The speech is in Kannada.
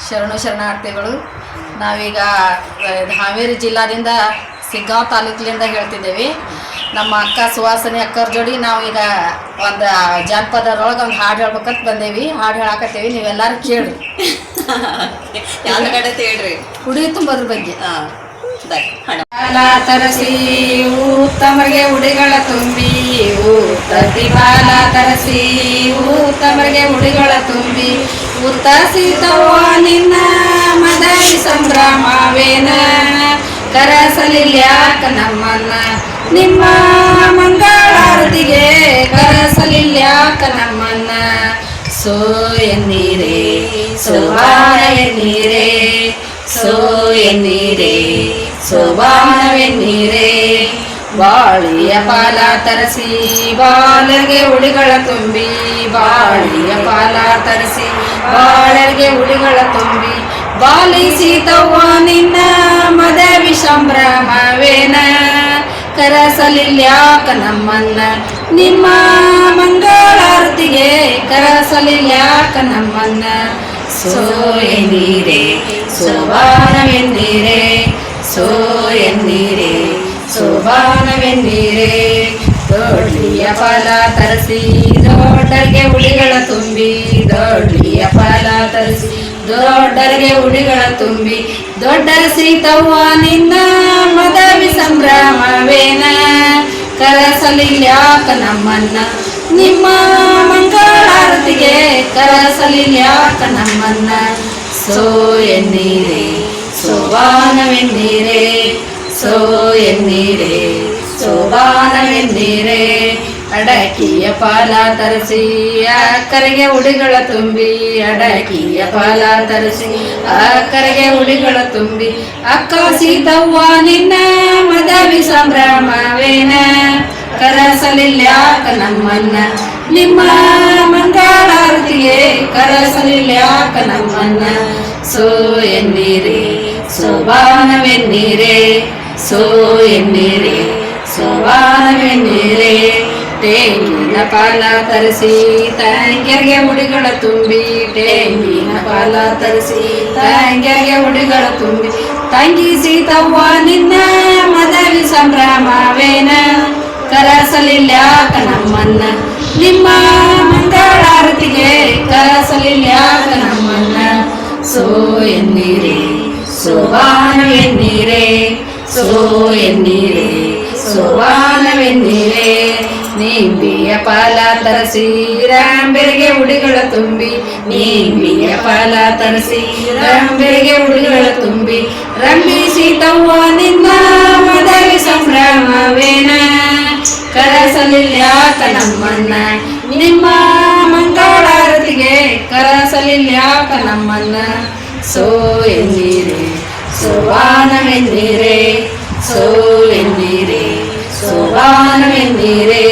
ಶರಣಾರ್ಥಿಗಳು. ನಾವೀಗ ಹಾವೇರಿ ಜಿಲ್ಲಾದಿಂದ ಸಿಗ್ಗಾಂವ್ ತಾಲೂಕಿನಿಂದ ಹೇಳ್ತಿದ್ದೇವೆ. ನಮ್ಮ ಅಕ್ಕ ಸುವಾಸನೆ ಅಕ್ಕರ ಜೋಡಿ ನಾವೀಗ ಒಂದು ಜಾನಪದರೊಳಗೆ ಒಂದು ಹಾಡು ಹೇಳ್ಬೇಕಂತ ಬಂದೇವಿ. ಹಾಡು ಹೇಳಾಕತ್ತೇವಿ, ನೀವೆಲ್ಲರೂ ಕೇಳಿ. ಯಾವ ಕಡೆ ಹೇಳ್ರಿ? ಉಡಿ ತುಂಬೋದ್ರ ಬಗ್ಗೆ. ತರಸಿ ಉತ್ತಮರಿಗೆ ಉಡಿಗಳ ತುಂಬಿ ಪ್ರತಿಫಲ ತರಸಿ ಉತ್ತಮರಿಗೆ ಉಡಿಗಳ ತುಂಬಿ ಉತ್ತಸಿತವ ನಿನ್ನ ಮದವಿ ಸಂಭ್ರಮವೇನ ಕರಸಲಿಲ್ಯಾಕ ನಮ್ಮನ್ನ ನಿಮ್ಮ ಮಂಗಳಾರತಿಗೆ ಕರಸಲಿಲ್ಯಾಕ ನಮ್ಮನ್ನ ಸೋ ಎನ್ನೀರೇ ಸೋಬಾನ ಎನ್ನೀರೇ ಸೋ ಎನ್ನೀರೇ ಸೋಬಾನವೆನ್ನೀರೇ ಬಾಳಿಯ ಪಾಲ ತರಸಿ ಬಾಲರಿಗೆ ಉಡಿಗಳ ತುಂಬಿ ಬಾಳಿಯ ಪಾಲ ತರಸಿ ಬಾಳರಿಗೆ ಉಡಿಗಳ ತುಂಬಿ ಬಾಲಿಸಿತವ್ವ ನಿನ್ನ ಮದವಿ ಸಂಭ್ರಮವೇನ ಕರಸಲಿಲ್ಯಾಕ ನಮ್ಮನ್ನ ನಿಮ್ಮ ಮಂಗಳಾರತಿಗೆ ಕರಸಲಿಲ್ಯಾಕ ನಮ್ಮನ್ನ ಸೋ ಎನ್ನೀರೇ ಸೋಬಾನವೆನ್ನೀರೇ ಸೋ ಎನ್ನೀರೇ ಸೋಬಾನವೆನ್ನೀರೇ ದೊಡ್ಲಿಯ ಫಲ ತರಿಸಿ ದೊಡ್ಡರಿಗೆ ಉಡಿಗಳ ತುಂಬಿ ದೊಡ್ಲಿಯ ಫಲ ತರಿಸಿ ದೊಡ್ಡರಿಗೆ ಉಡಿಗಳ ತುಂಬಿ ದೊಡ್ಡ ಸೀತವ್ವ ನಿನ್ನ ಮದವಿ ಸಂಭ್ರಮವೇನ ಕರಸಲಿಲ್ಯಾಕ ನಮ್ಮನ್ನ ನಿಮ್ಮ ಮಂಗಳಾರತಿಗೆ ಕರಸಲಿಲ್ಯಾಕ ನಮ್ಮನ್ನ ಸೋ ಎನ್ನೀರೇ ಸೋಬಾನವೆನ್ನೀರೇ ಸೋ ಎನ್ನೀರೇ ಸೋಬಾನವೆನ್ನೀರೇ ಅಡಕಿಯ ಪಾಲ ತರಿಸಿ ಅಕ್ಕರಿಗೆ ಉಡಿಗಳ ತುಂಬಿ ಅಡಕಿಯ ಪಾಲ ತರಿಸಿ ಅಕ್ಕರಿಗೆ ಉಡಿಗಳ ತುಂಬಿ ಅಕ್ಕ ಸೀತವ್ವ ನಿನ್ನ ಮದವಿ ಸಂಭ್ರಮವೇನ ಕರಸಲಿಲ್ಯಾಕ ನಮ್ಮನ್ನ ನಿಮ್ಮ ಮಂಗಳಾರತಿಗೆ ಕರಸಲಿಲ್ಯಾಕ ನಮ್ಮನ್ನ ಸೋ ಎನ್ನೀರೇ ಸೋಬಾನವೆನ್ನೀರೇ ಸೋ ಎನ್ನೀರೇ ಸೋಬಾನವೆನ್ನೀರೇ ಟೇಂಗಿನ ಪಾಲ ತರಿಸಿ ತಂಗ್ಯರಿಗೆ ಉಡಿಗಳ ತುಂಬಿ ಟೇಂಗಿನ ಪಾಲ ತರಿಸಿ ತಂಗ್ಯರಿಗೆ ಉಡಿಗಳ ತುಂಬಿ ತಂಗಿ ಸೀತವ್ವ ನಿನ್ನ ಮದವಿ ಸಂಭ್ರಮವೇನ ಕರಸಲಿಲ್ಯಾಕ ನಮ್ಮನ್ನ ನಿಮ್ಮ ಮಂಗಳಾರತಿಗೆ ಕರಸಲಿಲ್ಯಾಕ ನಮ್ಮನ್ನ ಸೋ ಎನ್ನೀರೇ ಸೋಬಾನವೆನ್ನೀರೇ ಸೋ ಎನ್ನೀರೇ ಸೋಬಾನವೆನ್ನೀರೇ ನೀಂಬಿಯ ಪಾಲ ತರಿಸಿ ರಾಂಬೆರಿಗೆ ಉಡಿಗಳ ತುಂಬಿ ನೀಂಬಿಯ ಪಾಲ ತರಿಸಿ ರಾಂಬೆರಿಗೆ ಉಡಿಗಳ ತುಂಬಿ ರಂಬಿ ಸೀತವ್ವ ನಿನ್ನ ಮದವಿ ಸಂಭ್ರಮವೇನ ಕರಸಲಿಲ್ಯಾಕ ನಮ್ಮನ್ನ ನಿಮ್ಮ ಮಂಗಳಾರತಿಗೆ ಕರಸಲಿಲ್ಯಾಕ ನಮ್ಮನ್ನ ಸೋ ಎನ್ನೀರೇ ಸೋಬಾನವೆನ್ನೀರೇ ಸೋ ಎನ್ನೀರೇ ಸೋಬಾನವೆನ್ನೀರೇ